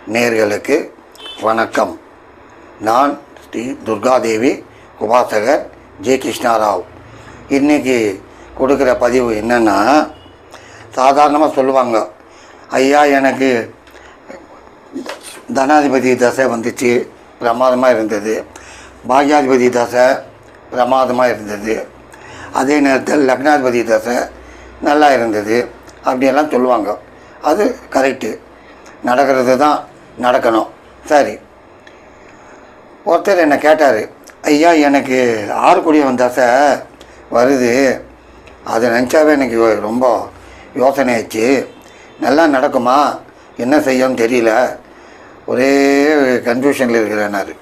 நேயர்களுக்கு வணக்கம். நான் ஸ்ரீ துர்காதேவி உபாசகர் ஜே கிருஷ்ணாராவ். இன்றைக்கி கொடுக்குற பதிவு என்னென்னா, சாதாரணமாக சொல்லுவாங்க, ஐயா எனக்கு தனாதிபதி தசை வந்துச்சு, பிரமாதமாக இருந்தது. பாக்யாதிபதி தசை பிரமாதமாக இருந்தது. அதே நேரத்தில் லக்னாதிபதி தசை நல்லா இருந்தது அப்படியெல்லாம் சொல்லுவாங்க. அது கரெக்டு, நடக்கிறது தான் நடக்கணும். சரி, ஒருத்தர் என்னை கேட்டார், ஐயா எனக்கு 6 குடியவன் தசை வருது, அதை நினச்சாவே எனக்கு ரொம்ப யோசனை ஆயிடுச்சு, நல்லா நடக்குமா, என்ன செய்யணும்னு தெரியல, ஒரே கன்ஃபியூஷனில் இருக்கிறேன்னாரு.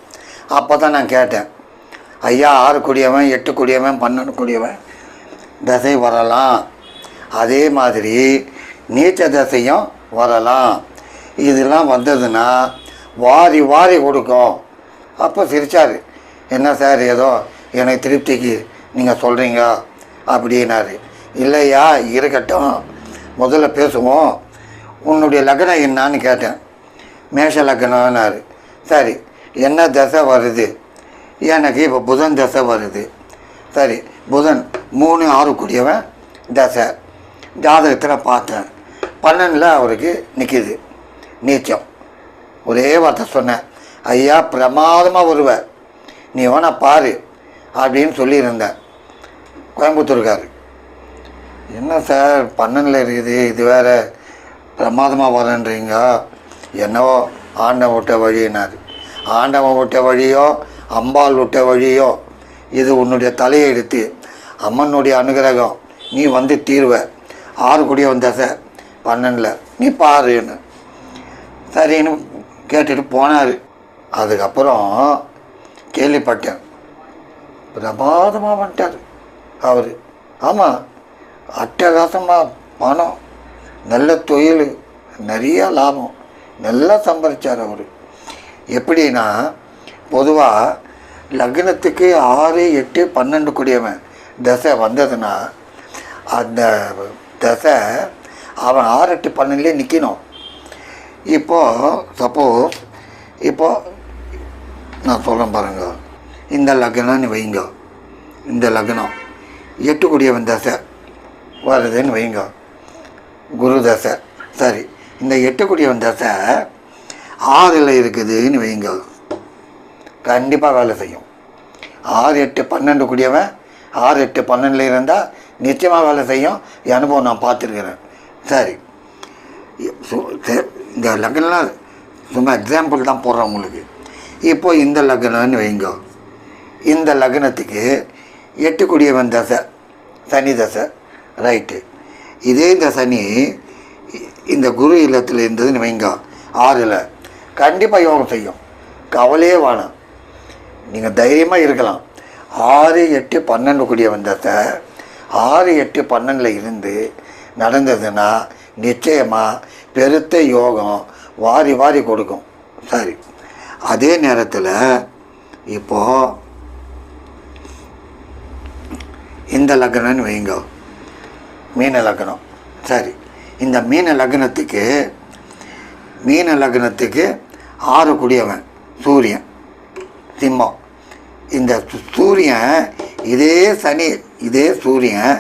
அப்போ தான் நான் கேட்டேன், ஐயா 6 குடியவன் 8 குடியவன் 12 குடியவன் தசை வரலாம், அதே மாதிரி நீச்ச தசையும் வரலாம். இதெல்லாம் வந்ததுன்னா வாரி வாரி கொடுக்கும். அப்போ சிரித்தார். என்ன சார், ஏதோ எனக்கு திருப்திக்கு நீங்கள் சொல்கிறீங்க அப்படின்னாரு. இல்லையா, இருக்கட்டும், முதல்ல பேசுவோம். உன்னுடைய லக்னம் என்னான்னு கேட்டேன். மேஷ லக்னம்னாரு. சரி, என்ன தசை வருது? எனக்கு இப்போ புதன் தசை வருது. சரி, புதன் 3 6 கூடியவன் தசை ஜாதகத்தில் பார்த்தேன். 12 அவருக்கு நிற்கிது, நீச்சம். ஒரே வார்த்தை சொன்னேன், ஐயா பிரமாதமாக வருவ, நீ வேணா பாரு அப்படின்னு சொல்லியிருந்தேன். கோயம்புத்தூர்கார், என்ன சார் 12 இருக்குது, இது வேறு பிரமாதமாக வரன்றீங்க, என்னவோ ஆண்டவன் விட்ட வழினார். ஆண்டவன் விட்ட வழியோ அம்பாள் விட்ட வழியோ, இது உன்னுடைய தலையெழுத்து, அம்மனுடைய அனுகிரகம், நீ வந்து தீர்வ. 6 குடியவன் தசை 12 நீ பாருன்னு சரின்னு கேட்டுட்டு போனார். அதுக்கப்புறம் கேள்விப்பட்டேன், பிரமாதமாக வந்துட்டார் அவர். ஆமாம், அட்டகாசமாக பணம், நல்ல தொழில், நிறைய லாபம், நல்லா சம்பாதிச்சார் அவர். எப்படின்னா, பொதுவாக லக்னத்துக்கு 6 8 12 கூடியவன் தசை வந்ததுன்னா அந்த தசை அவன் 6 8 12 நிற்கணும். இப்போது சப்போஸ் நான் சொல்கிறேன் பாருங்க, இந்த லக்னம்னு வைங்க, இந்த லக்னம் 8 கூடியவன் தசை வருதுன்னு வைங்க, குரு தசை. சரி, இந்த 8 கூடியவன் தசை 6ல் இருக்குதுன்னு வைங்க, கண்டிப்பாக வேலை செய்யும். 6 8 12 கூடியவன் 6 8 12 இருந்தால் நிச்சயமாக வேலை செய்யும். என் அனுபவம் நான் பார்த்துருக்கிறேன். சரி, இந்த லக்னம்லாம் சும்மா எக்ஸாம்பிள் தான் போடுறேன் உங்களுக்கு. இப்போ இந்த லக்னம்னு வைங்க, இந்த லக்னத்துக்கு 8 கூடியவன் தசை சனி தசை, ரைட்டு. இதே இந்த சனி இந்த குரு இல்லத்தில் இருந்ததுன்னு வைங்க, 6ல் கண்டிப்பாக யோகம் செய்யும், கவலையே வேணாம், நீங்கள் தைரியமாக இருக்கலாம். 6 8 12 கூடியவன் தசை 6 8 12 இருந்து நடந்ததுன்னா நிச்சயமாக பெருத்த யோகம் வாரி வாரி கொடுக்கும். சரி, அதே நேரத்தில் இப்போது இந்த லக்னம்னு வைங்க, மீன லக்னம். சரி, இந்த மீன லக்னத்துக்கு 6 கூடியவன் சூரியன் சிம்மம். இந்த சூரியன் இதே சூரியன்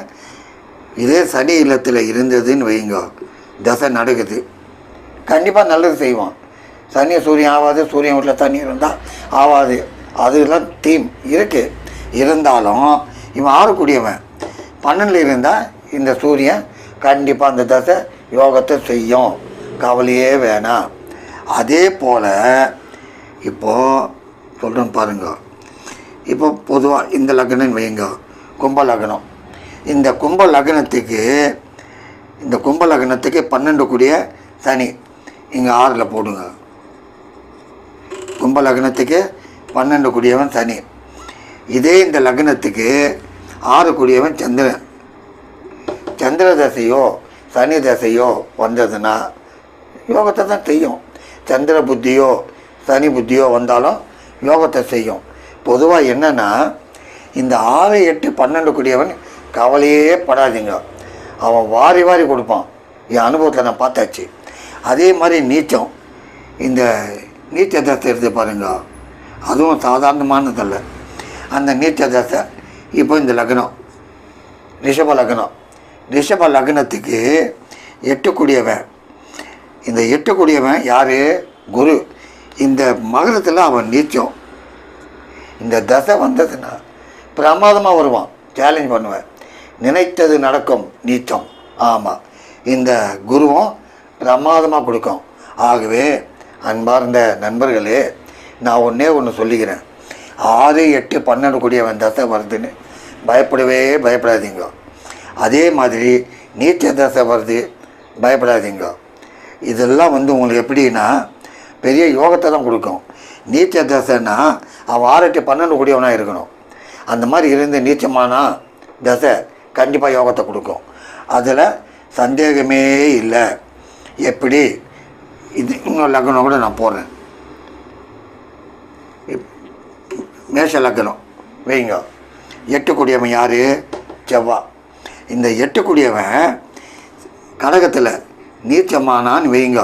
இதே சனி இல்லத்தில் இருந்ததுன்னு வைங்க, தசை நடக்குது, கண்டிப்பாக நல்லது செய்வான். சனி சூரியன் ஆகாது, சூரியன் வீட்டில் தண்ணி இருந்தால் ஆகாது, அதெல்லாம் தீம் இருக்குது. இருந்தாலும் இவன் 6 கூடியவன் 12 இருந்தால் இந்த சூரியன் கண்டிப்பாக அந்த தசை யோகத்தை செய்யும், கவலையே வேணாம். அதே போல் இப்போது சொல்கிறேன் பாருங்க. இப்போ பொதுவாக இந்த லக்னம் வைங்க, கும்ப லக்னம். இந்த கும்ப லக்னத்துக்கு 12 கூடிய சனி இங்கே 6ல் போடுங்க. கும்ப லக்னத்துக்கு 12 கூடியவன் சனி. இதே இந்த லக்னத்துக்கு 6 கூடியவன் சந்திரன். சந்திர தசையோ சனி தசையோ வந்ததுன்னா யோகத்தை தான் செய்யும். சந்திர புத்தியோ சனி புத்தியோ வந்தாலும் யோகத்தை செய்யும். பொதுவாக என்னென்னா, இந்த 6 8 12 கூடியவன் கவலையே படாதீங்க, அவன் வாரி வாரி கொடுப்பான். என் அனுபவத்தில் நான் பார்த்தாச்சு. அதே மாதிரி நீச்சம் இந்த நீச்ச தசை எடுத்து பாருங்க, அதுவும் சாதாரணமானதல்ல. அந்த நீச்ச தசை இப்போ இந்த லக்னம் ரிஷப லக்னம், ரிஷப லக்னத்துக்கு எட்டுக்கூடியவன், இந்த எட்டுக்கூடியவன் யார்? குரு. இந்த மகரத்தில் அவன் நீச்சம். இந்த தசை வந்ததுன்னா பிரமாதமாக வருவான், சேலஞ்ச் பண்ணுவேன், நினைத்தது நடக்கும், நீச்சம். ஆமாம், இந்த குருவும் பிரமாதமாக கொடுக்கும். ஆகவே அன்பார்ந்த நண்பர்களே, நான் ஒன்று சொல்லிக்கிறேன். 6, 8, 12 கூடியவன் தசை வருதுன்னு பயப்படாதீங்க. அதே மாதிரி நீச்ச தசை வருது, பயப்படாதீங்க. இதெல்லாம் உங்களுக்கு எப்படின்னா பெரிய யோகத்தை தான் கொடுக்கும். நீச்ச தசைன்னா அவன் 6, 8, 12 கூடியவனாக இருக்கணும். அந்த மாதிரி இருந்து நீச்சமானா தசை கண்டிப்பாக யோகத்தை கொடுக்கும். அதில் சந்தேகமே இல்லை. எப்படி இது இன்னொரு லக்னம் கூட நான் போடுறேன். மேஷ லக்னம் வைங்க. 8 கூடியவன் யார்? செவ்வாய். இந்த 8 கூடியவன் கடகத்தில் நீச்சமானான்னு வைங்க,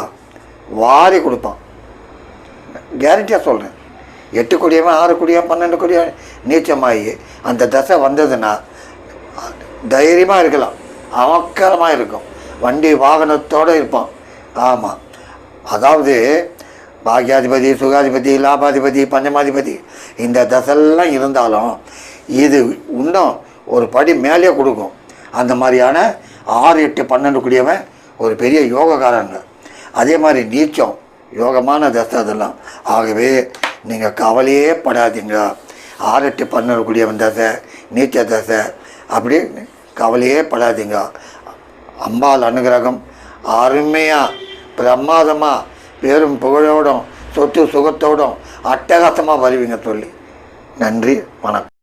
வாரி கொடுப்பான். கேரண்டியாக சொல்கிறேன். 8 கூடியவன் 6 கூடியவன் 12 கூடியவன் நீச்சமாகி அந்த தசை வந்ததுன்னா தைரியமாக இருக்கலாம், அமக்கலமாக இருக்கும், வண்டி வாகனத்தோடு இருப்பான். ஆமாம், அதாவது பாக்யாதிபதி, சுகாதிபதி, லாபாதிபதி, பஞ்சமாதிபதி இந்த தசைலாம் இருந்தாலும் இது இன்னும் ஒரு படி மேலே கொடுக்கும். அந்த மாதிரியான 6, 8, 12 கூடியவன் ஒரு பெரிய யோகக்காரங்க. அதே மாதிரி நீச்சம் யோகமான தசை அதெல்லாம். ஆகவே நீங்கள் கவலையே படாதீங்க. 6, 8, 12 கூடியவன் தசை, நீச்ச தசை, அப்படி கவலையே படாதீங்க. அம்பாள் அனுகிரகம் அருமையாக பிரமாதமாக பேரும் புகழோடும் சொத்து சுகத்தோடும் அட்டகாசமாக வருவீங்க சொல்லி. நன்றி, வணக்கம்.